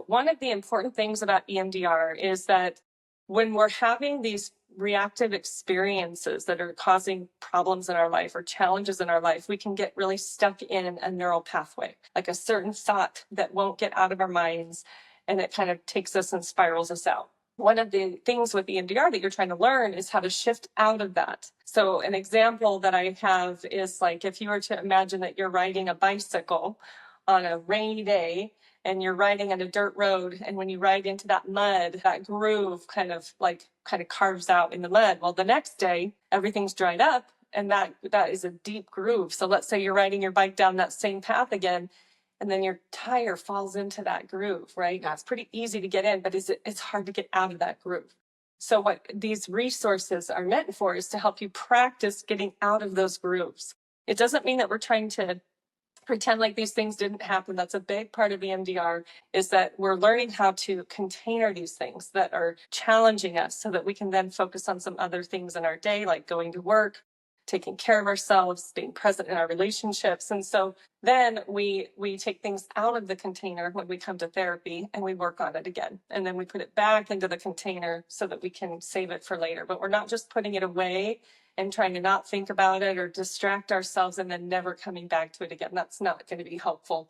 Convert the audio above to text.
one of the important things about EMDR is that when we're having these reactive experiences that are causing problems in our life or challenges in our life, we can get really stuck in a neural pathway, like a certain thought that won't get out of our minds, and it kind of takes us and spirals us out. One of the things with EMDR that you're trying to learn is how to shift out of that. So an example that I have is like if you were to imagine that you're riding a bicycle on a rainy day and you're riding on a dirt road, and when you ride into that mud, that groove kind of carves out in the mud. Well, the next day, everything's dried up, and that is a deep groove. So let's say you're riding your bike down that same path again, and then your tire falls into that groove, right? Now, it's pretty easy to get in, but it's hard to get out of that groove. So what these resources are meant for is to help you practice getting out of those grooves. It doesn't mean that we're trying to pretend like these things didn't happen. That's a big part of EMDR, is that we're learning how to container these things that are challenging us so that we can then focus on some other things in our day, like going to work, taking care of ourselves, being present in our relationships. And so then we take things out of the container when we come to therapy and we work on it again. And then we put it back into the container so that we can save it for later. But we're not just putting it away and trying to not think about it or distract ourselves and then never coming back to it again. That's not going to be helpful.